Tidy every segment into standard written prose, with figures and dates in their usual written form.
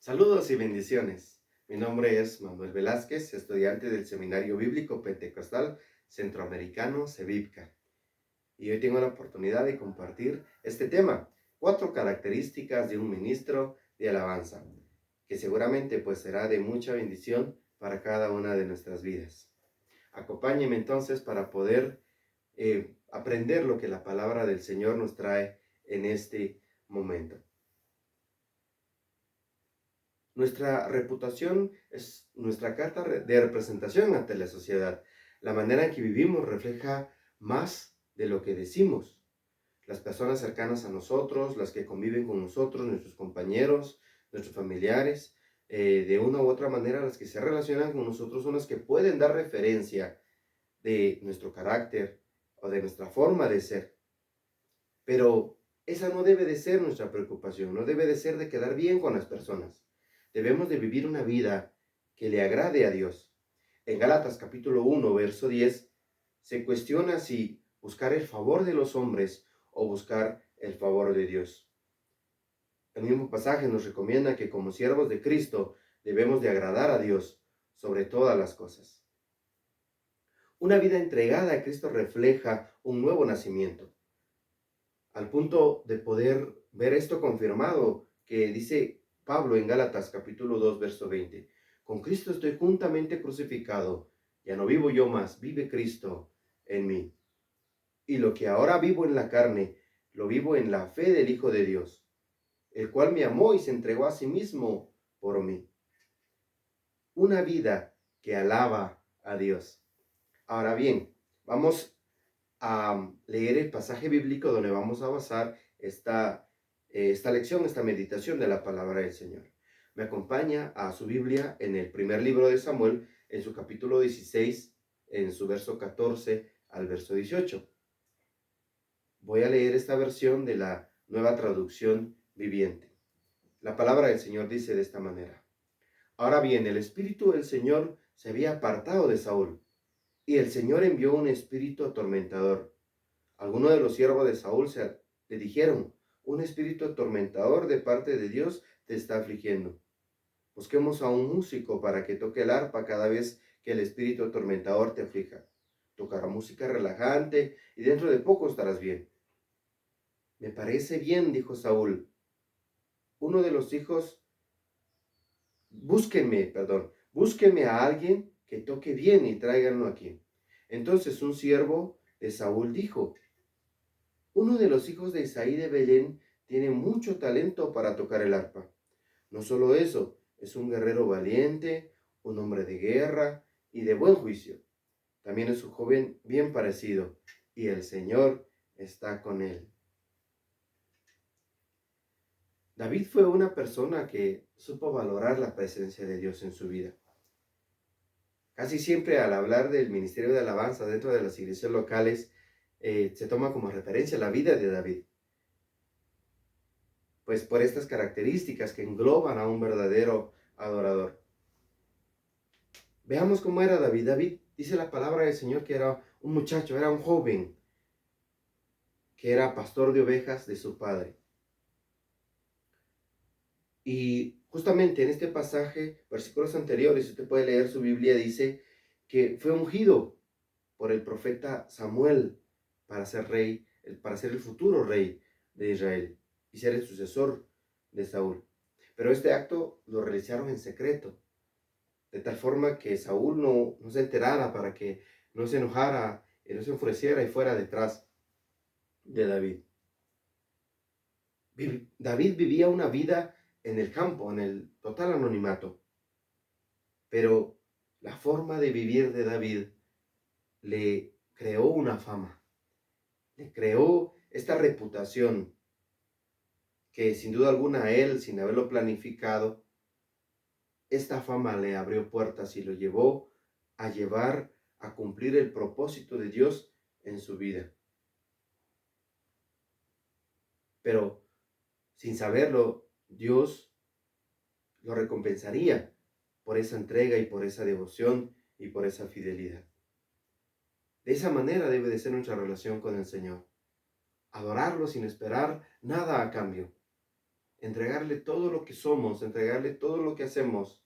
Saludos y bendiciones. Mi nombre es Manuel Velázquez, estudiante del Seminario Bíblico Pentecostal Centroamericano, CEBIPCA. Y hoy tengo la oportunidad de compartir este tema, 4 características de un ministro de alabanza, que seguramente pues será de mucha bendición para cada una de nuestras vidas. Acompáñenme entonces para poder aprender lo que la palabra del Señor nos trae en este momento. Nuestra reputación es nuestra carta de representación ante la sociedad. La manera en que vivimos refleja más de lo que decimos. Las personas cercanas a nosotros, las que conviven con nosotros, nuestros compañeros, nuestros familiares, de una u otra manera las que se relacionan con nosotros son las que pueden dar referencia de nuestro carácter o de nuestra forma de ser. Pero esa no debe de ser nuestra preocupación, no debe de ser de quedar bien con las personas. Debemos de vivir una vida que le agrade a Dios. En Gálatas capítulo 1, verso 10, se cuestiona si buscar el favor de los hombres o buscar el favor de Dios. El mismo pasaje nos recomienda que como siervos de Cristo debemos de agradar a Dios sobre todas las cosas. Una vida entregada a Cristo refleja un nuevo nacimiento, al punto de poder ver esto confirmado, que dice Pablo en Gálatas capítulo 2, verso 20. Con Cristo estoy juntamente crucificado, ya no vivo yo más, vive Cristo en mí. Y lo que ahora vivo en la carne, lo vivo en la fe del Hijo de Dios, el cual me amó y se entregó a sí mismo por mí. Una vida que alaba a Dios. Ahora bien, vamos a leer el pasaje bíblico donde vamos a basar esta lección, esta meditación de la palabra del Señor. Me acompaña a su Biblia en el primer libro de Samuel, en su capítulo 16, en su verso 14 al verso 18. Voy a leer esta versión de la Nueva Traducción Viviente. La palabra del Señor dice de esta manera: Ahora bien, el Espíritu del Señor se había apartado de Saúl, y el Señor envió un espíritu atormentador. Algunos de los siervos de Saúl le dijeron: un espíritu atormentador de parte de Dios te está afligiendo. Busquemos a un músico para que toque el arpa cada vez que el espíritu atormentador te aflija. Tocará música relajante y dentro de poco estarás bien. Me parece bien, dijo Saúl. Uno de los hijos, búsquenme a alguien que toque bien y tráiganlo aquí. Entonces un siervo de Saúl dijo: uno de los hijos de Isaí de Belén tiene mucho talento para tocar el arpa. No solo eso, es un guerrero valiente, un hombre de guerra y de buen juicio. También es un joven bien parecido, y el Señor está con él. David fue una persona que supo valorar la presencia de Dios en su vida. Casi siempre al hablar del ministerio de alabanza dentro de las iglesias locales, se toma como referencia la vida de David, pues por estas características que engloban a un verdadero adorador. Veamos cómo era David. David, dice la palabra del Señor, que era un muchacho, era un joven, que era pastor de ovejas de su padre. Y justamente en este pasaje, versículos anteriores, usted puede leer su Biblia, dice que fue ungido por el profeta Samuel para ser rey, para ser el futuro rey de Israel y ser el sucesor de Saúl. Pero este acto lo realizaron en secreto, de tal forma que Saúl no se enterara, para que no se enojara y no se enfureciera y fuera detrás de David. David vivía una vida en el campo, en el total anonimato, pero la forma de vivir de David le creó una fama, le creó esta reputación que sin duda alguna a él, sin haberlo planificado, esta fama le abrió puertas y lo llevó a cumplir el propósito de Dios en su vida. Pero sin saberlo, Dios lo recompensaría por esa entrega y por esa devoción y por esa fidelidad. De esa manera debe de ser nuestra relación con el Señor. Adorarlo sin esperar nada a cambio. entregarle todo lo que somos, entregarle todo lo que hacemos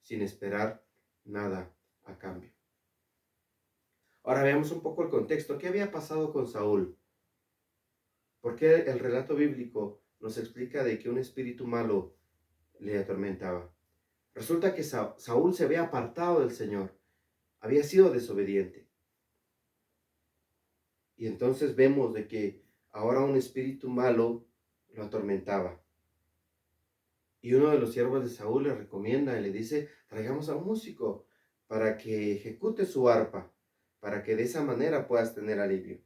sin esperar nada a cambio. Ahora veamos un poco el contexto. ¿Qué había pasado con Saúl? ¿Por qué el relato bíblico nos explica de que un espíritu malo le atormentaba? Resulta que Saúl se había apartado del Señor, había sido desobediente. Y entonces vemos de que ahora un espíritu malo lo atormentaba. Y uno de los siervos de Saúl le recomienda y le dice, traigamos a un músico para que ejecute su arpa, para que de esa manera puedas tener alivio.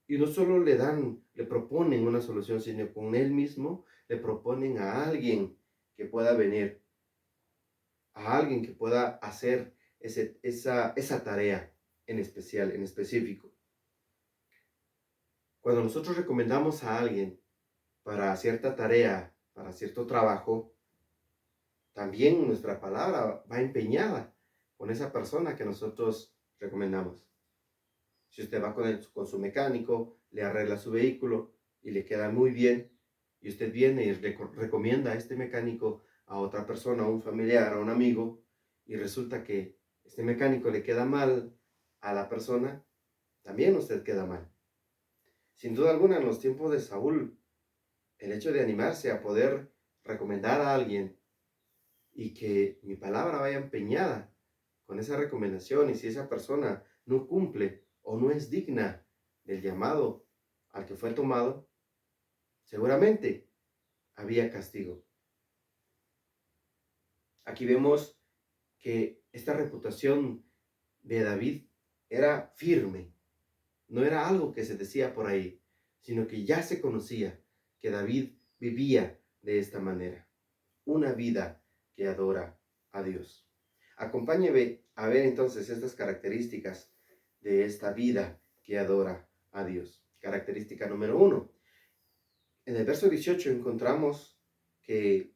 Y no solo le proponen una solución, sino con él mismo le proponen a alguien que pueda venir, a alguien que pueda hacer esa tarea en especial, en específico. Cuando nosotros recomendamos a alguien para cierta tarea, para cierto trabajo, también nuestra palabra va empeñada con esa persona que nosotros recomendamos. Si usted va con su mecánico, le arregla su vehículo y le queda muy bien, y usted viene y recomienda a este mecánico a otra persona, a un familiar, a un amigo, y resulta que este mecánico le queda mal a la persona, también usted queda mal. Sin duda alguna, en los tiempos de Saúl, el hecho de animarse a poder recomendar a alguien y que mi palabra vaya empeñada con esa recomendación, y si esa persona no cumple o no es digna del llamado al que fue tomado, seguramente había castigo. Aquí vemos que esta reputación de David era firme, no era algo que se decía por ahí, sino que ya se conocía que David vivía de esta manera, una vida que adora a Dios. Acompáñeme a ver entonces estas características de esta vida que adora a Dios. Característica número 1. En el verso 18 encontramos que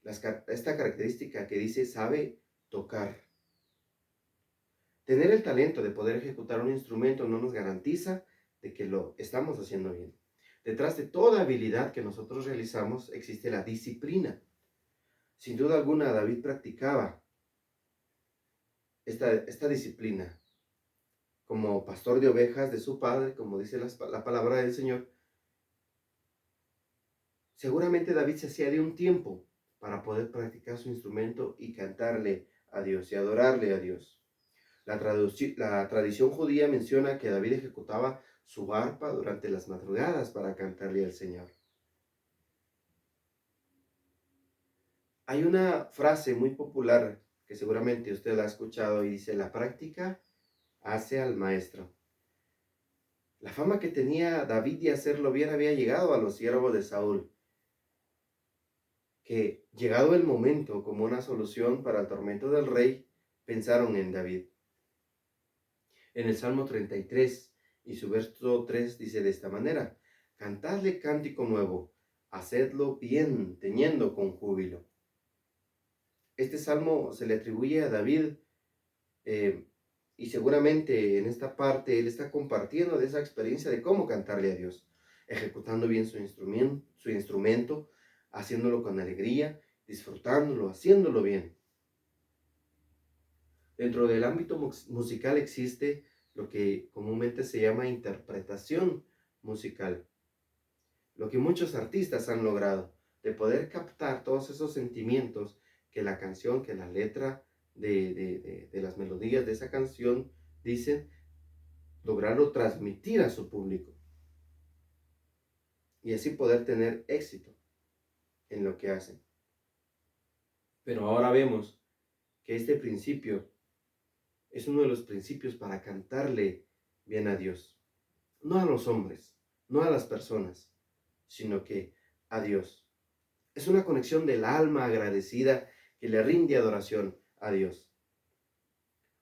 esta característica que dice sabe tocar. Tener el talento de poder ejecutar un instrumento no nos garantiza de que lo estamos haciendo bien. Detrás de toda habilidad que nosotros realizamos existe la disciplina. Sin duda alguna, David practicaba esta disciplina. Como pastor de ovejas de su padre, como dice la palabra del Señor, seguramente David se hacía de un tiempo para poder practicar su instrumento y cantarle a Dios y adorarle a Dios. La tradición judía menciona que David ejecutaba su arpa durante las madrugadas para cantarle al Señor. Hay una frase muy popular que seguramente usted la ha escuchado y dice, la práctica hace al maestro. La fama que tenía David de hacerlo bien había llegado a los siervos de Saúl, que llegado el momento como una solución para el tormento del rey, pensaron en David. En el Salmo 33 y su verso 3 dice de esta manera, cantadle cántico nuevo, hacedlo bien, tañendo con júbilo. Este salmo se le atribuye a David y seguramente en esta parte él está compartiendo de esa experiencia de cómo cantarle a Dios, ejecutando bien su instrumento, haciéndolo con alegría, disfrutándolo, haciéndolo bien. Dentro del ámbito musical existe lo que comúnmente se llama interpretación musical, lo que muchos artistas han logrado, de poder captar todos esos sentimientos que la canción, que la letra de las melodías de esa canción dicen, lograrlo transmitir a su público y así poder tener éxito en lo que hacen. Pero ahora vemos que este principio es uno de los principios para cantarle bien a Dios, no a los hombres, no a las personas, sino que a Dios. Es una conexión del alma agradecida que le rinde adoración a Dios.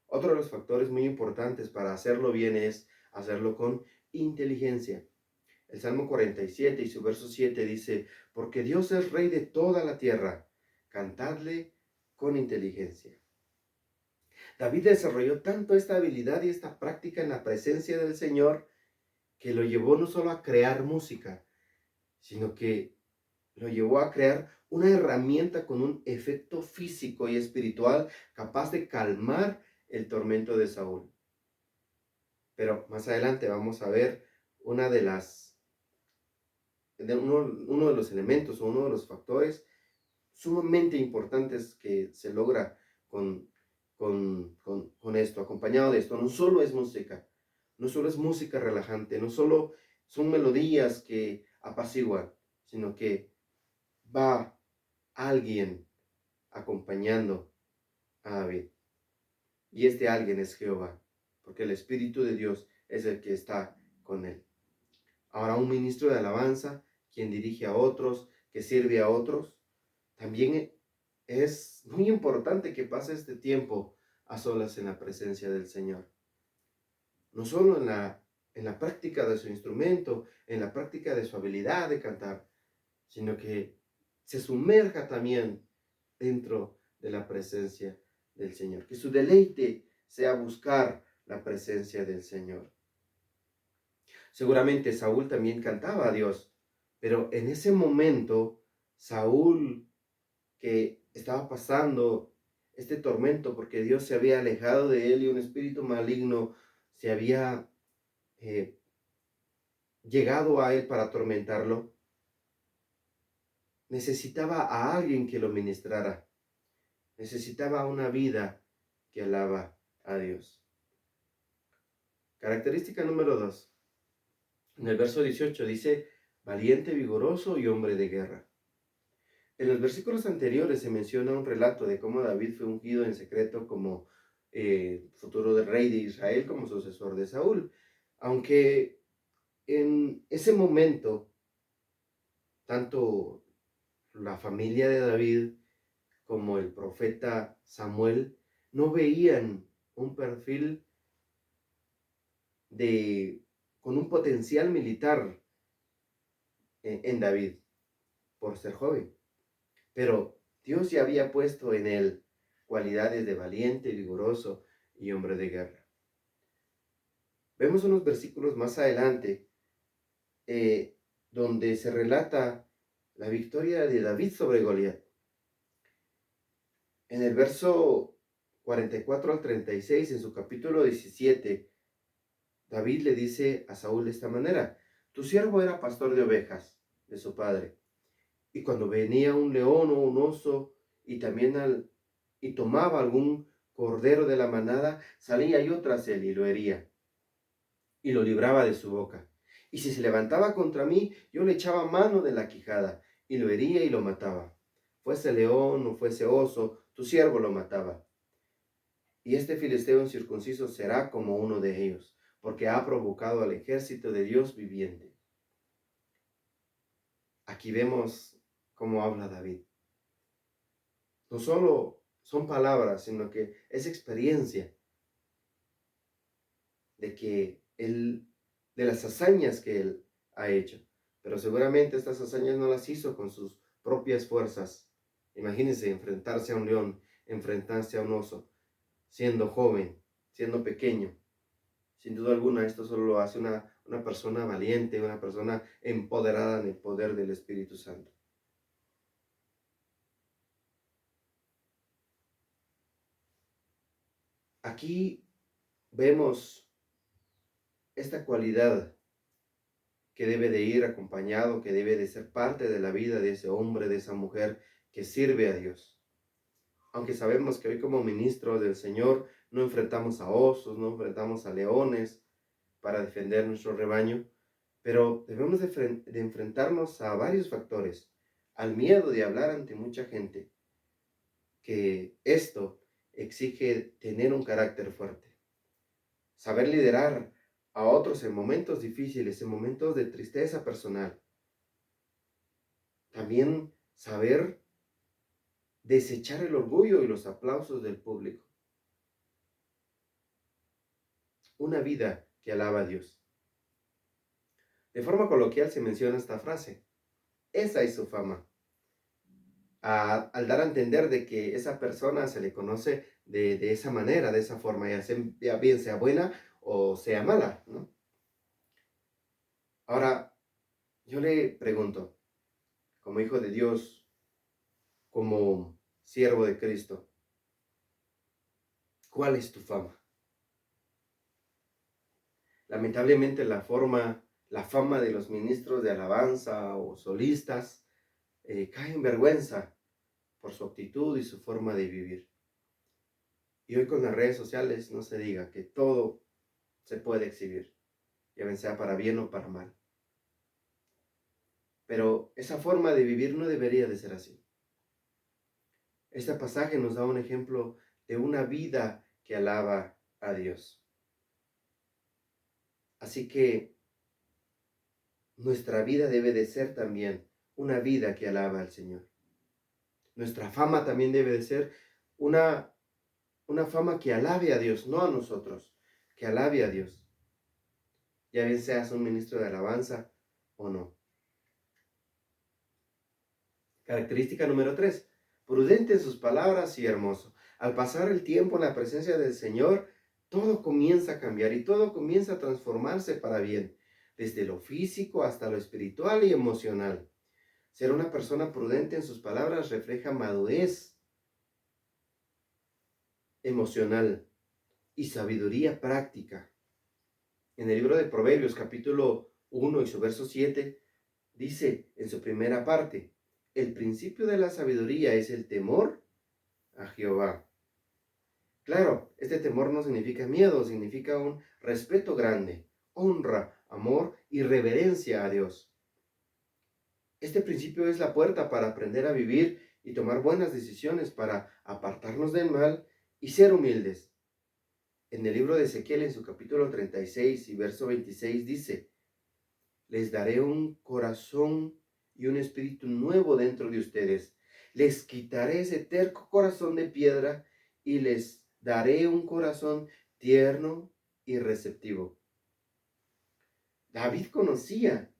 Otro de los factores muy importantes para hacerlo bien es hacerlo con inteligencia. El Salmo 47 y su verso 7 dice, porque Dios es Rey de toda la tierra, cantadle con inteligencia. David desarrolló tanto esta habilidad y esta práctica en la presencia del Señor que lo llevó no solo a crear música, sino que lo llevó a crear una herramienta con un efecto físico y espiritual capaz de calmar el tormento de Saúl. Pero más adelante vamos a ver una de las, uno de los elementos o uno de los factores sumamente importantes que se logra con, con esto, acompañado de esto. No solo es música, no solo es música relajante, no solo son melodías que apaciguan, sino que va alguien acompañando a David. Y este alguien es Jehová, porque el Espíritu de Dios es el que está con él. Ahora, un ministro de alabanza, quien dirige a otros, que sirve a otros, también es muy importante que pase este tiempo a solas en la presencia del Señor. No solo en la práctica de su instrumento, en la práctica de su habilidad de cantar, sino que se sumerja también dentro de la presencia del Señor. Que su deleite sea buscar la presencia del Señor. Seguramente Saúl también cantaba a Dios, pero en ese momento Saúl, que estaba pasando este tormento porque Dios se había alejado de él y un espíritu maligno se había eh, llegado a él para atormentarlo, necesitaba a alguien que lo ministrara, necesitaba una vida que alaba a Dios. Característica número 2. En el verso 18 dice, valiente, vigoroso y hombre de guerra. En los versículos anteriores se menciona un relato de cómo David fue ungido en secreto como futuro del rey de Israel, como sucesor de Saúl. Aunque en ese momento, tanto la familia de David como el profeta Samuel no veían un perfil con un potencial militar en David por ser joven. Pero Dios ya había puesto en él cualidades de valiente, vigoroso y hombre de guerra. Vemos unos versículos más adelante donde se relata la victoria de David sobre Goliat. En el verso 44 al 36, en su capítulo 17, David le dice a Saúl de esta manera: tu siervo era pastor de ovejas de su padre, y cuando venía un león o un oso y tomaba algún cordero de la manada, salía yo tras él y lo hería y lo libraba de su boca. Y si se levantaba contra mí, yo le echaba mano de la quijada y lo hería y lo mataba. Fuese león o fuese oso, tu siervo lo mataba. Y este filisteo incircunciso será como uno de ellos, porque ha provocado al ejército de Dios viviente. Aquí vemos cómo habla David. No solo son palabras, sino que es experiencia de las hazañas que él ha hecho. Pero seguramente estas hazañas no las hizo con sus propias fuerzas. Imagínense enfrentarse a un león, enfrentarse a un oso, siendo joven, siendo pequeño. Sin duda alguna, esto solo lo hace una persona valiente, una persona empoderada en el poder del Espíritu Santo. Aquí vemos esta cualidad que debe de ir acompañado, que debe de ser parte de la vida de ese hombre, de esa mujer que sirve a Dios. Aunque sabemos que hoy como ministros del Señor no enfrentamos a osos, no enfrentamos a leones para defender nuestro rebaño, pero debemos de enfrentarnos a varios factores, al miedo de hablar ante mucha gente, que esto exige tener un carácter fuerte, saber liderar a otros en momentos difíciles, en momentos de tristeza personal. También saber desechar el orgullo y los aplausos del público. Una vida que alaba a Dios. De forma coloquial se menciona esta frase: esa es su fama. Al dar a entender de que esa persona se le conoce de esa manera, de esa forma, ya bien sea buena o sea mala, ¿no? Ahora, yo le pregunto, como hijo de Dios, como siervo de Cristo, ¿cuál es tu fama? Lamentablemente la fama de los ministros de alabanza o solistas cae en vergüenza por su actitud y su forma de vivir. Y hoy con las redes sociales no se diga que todo se puede exhibir, ya bien sea para bien o para mal. Pero esa forma de vivir no debería de ser así. Este pasaje nos da un ejemplo de una vida que alaba a Dios. Así que nuestra vida debe de ser también una vida que alaba al Señor. Nuestra fama también debe de ser una fama que alabe a Dios, no a nosotros, que alabe a Dios. Ya bien seas un ministro de alabanza o no. Característica número 3. Prudente en sus palabras y hermoso. Al pasar el tiempo en la presencia del Señor, todo comienza a cambiar y todo comienza a transformarse para bien, desde lo físico hasta lo espiritual y emocional. Ser una persona prudente en sus palabras refleja madurez emocional y sabiduría práctica. En el libro de Proverbios, capítulo 1 y su verso 7, dice en su primera parte: el principio de la sabiduría es el temor a Jehová. Claro, este temor no significa miedo, significa un respeto grande, honra, amor y reverencia a Dios. Este principio es la puerta para aprender a vivir y tomar buenas decisiones, para apartarnos del mal y ser humildes. En el libro de Ezequiel, en su capítulo 36 y verso 26, dice: les daré un corazón y un espíritu nuevo dentro de ustedes. Les quitaré ese terco corazón de piedra y les daré un corazón tierno y receptivo. David conocía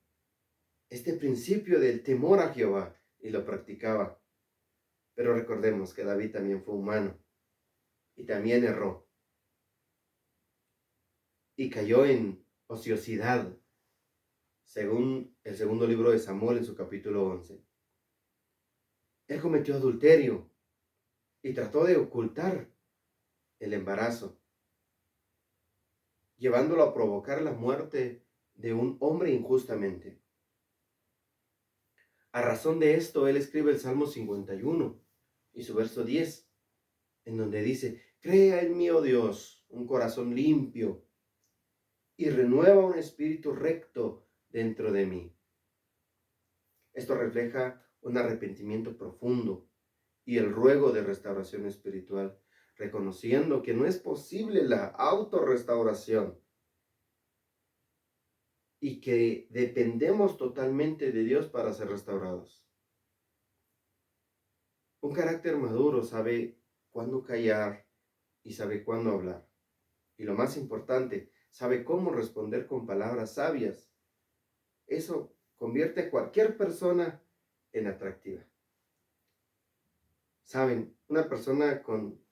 este principio del temor a Jehová y lo practicaba. Pero recordemos que David también fue humano y también erró y cayó en ociosidad, según el segundo libro de Samuel en su capítulo 11. Él cometió adulterio y trató de ocultar el embarazo, llevándolo a provocar la muerte de un hombre injustamente. A razón de esto, él escribe el Salmo 51 y su verso 10, en donde dice: crea en mí, oh Dios, un corazón limpio y renueva un espíritu recto dentro de mí. Esto refleja un arrepentimiento profundo y el ruego de restauración espiritual, reconociendo que no es posible la autorrestauración y que dependemos totalmente de Dios para ser restaurados. Un carácter maduro sabe cuándo callar y sabe cuándo hablar. Y lo más importante, sabe cómo responder con palabras sabias. Eso convierte a cualquier persona en atractiva. Saben, una persona con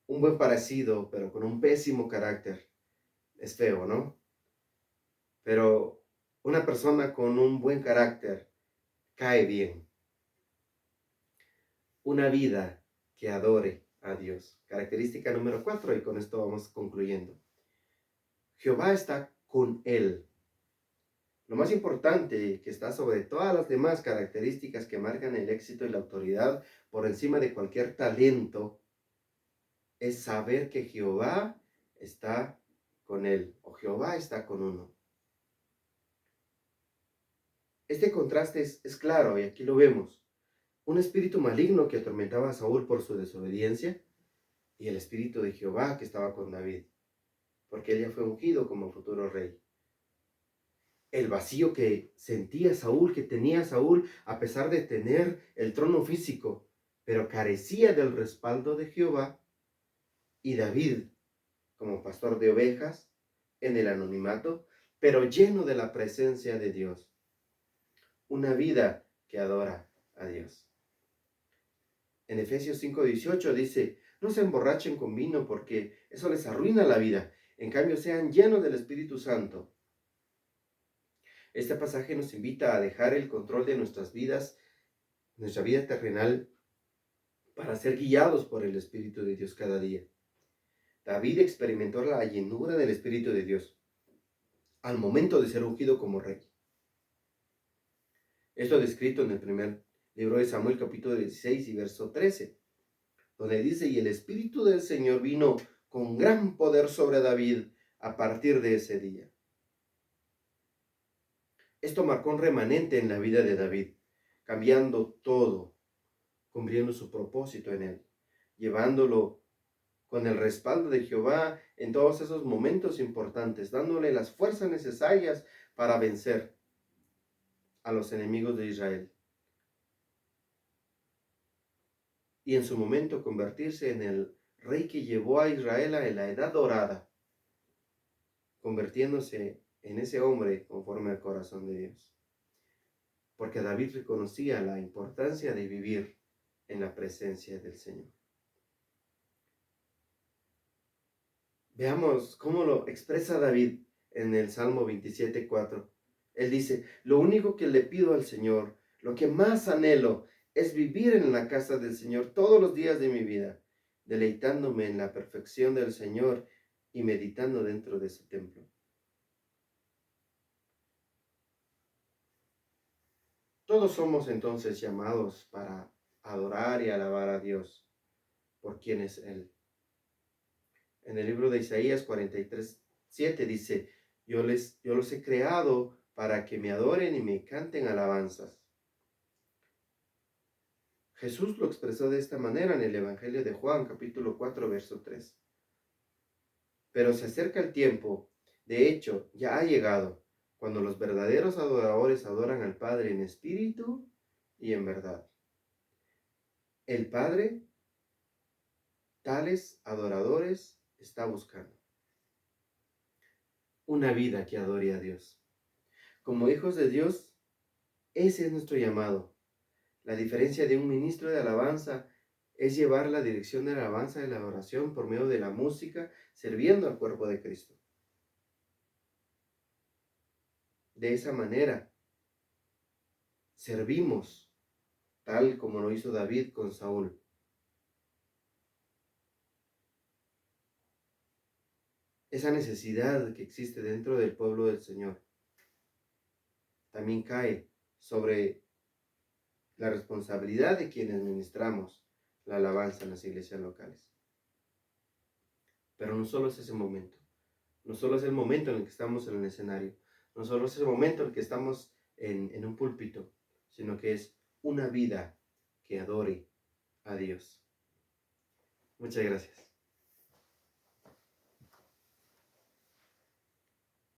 un buen parecido, pero con un pésimo carácter, es feo, ¿no? Pero una persona con un buen carácter cae bien. Una vida que adore a Dios. Característica número 4, y con esto vamos concluyendo. Jehová está con él. Lo más importante, que está sobre todas las demás características que marcan el éxito y la autoridad por encima de cualquier talento, es saber que Jehová está con él, o Jehová está con uno. Este contraste es claro, y aquí lo vemos. Un espíritu maligno que atormentaba a Saúl por su desobediencia, y el espíritu de Jehová que estaba con David, porque él ya fue ungido como futuro rey. El vacío que sentía Saúl, que tenía Saúl, a pesar de tener el trono físico, pero carecía del respaldo de Jehová, y David, como pastor de ovejas, en el anonimato, pero lleno de la presencia de Dios. Una vida que adora a Dios. En Efesios 5:18 dice: no se emborrachen con vino porque eso les arruina la vida. En cambio, sean llenos del Espíritu Santo. Este pasaje nos invita a dejar el control de nuestras vidas nuestra vida terrenal para ser guiados por el Espíritu de Dios cada día. David experimentó la llenura del Espíritu de Dios al momento de ser ungido como rey. Esto descrito en el primer libro de Samuel, capítulo 16 y verso 13, donde dice: y el Espíritu del Señor vino con gran poder sobre David a partir de ese día. Esto marcó un remanente en la vida de David, cambiando todo, cumpliendo su propósito en él, llevándolo con el respaldo de Jehová en todos esos momentos importantes, dándole las fuerzas necesarias para vencer a los enemigos de Israel. Y en su momento convertirse en el rey que llevó a Israel a la edad dorada, convirtiéndose en ese hombre conforme al corazón de Dios. Porque David reconocía la importancia de vivir en la presencia del Señor. Veamos cómo lo expresa David en el Salmo 27:4. Él dice: lo único que le pido al Señor, lo que más anhelo, es vivir en la casa del Señor todos los días de mi vida, deleitándome en la perfección del Señor y meditando dentro de su templo. Todos somos entonces llamados para adorar y alabar a Dios por quien es Él. En el libro de Isaías 43:7 dice: yo los he creado para que me adoren y me canten alabanzas. Jesús lo expresó de esta manera en el Evangelio de Juan, capítulo 4, verso 3. Pero se acerca el tiempo, de hecho, ya ha llegado, cuando los verdaderos adoradores adoran al Padre en espíritu y en verdad. El Padre, tales adoradores, está buscando una vida que adore a Dios. Como hijos de Dios, ese es nuestro llamado. La diferencia de un ministro de alabanza es llevar la dirección de la alabanza y la adoración por medio de la música, sirviendo al cuerpo de Cristo. De esa manera, servimos tal como lo hizo David con Saúl. Esa necesidad que existe dentro del pueblo del Señor también cae sobre la responsabilidad de quienes ministramos la alabanza en las iglesias locales. Pero no solo es ese momento, no solo es el momento en el que estamos en el escenario, no solo es el momento en el que estamos en un púlpito, sino que es una vida que adore a Dios. Muchas gracias.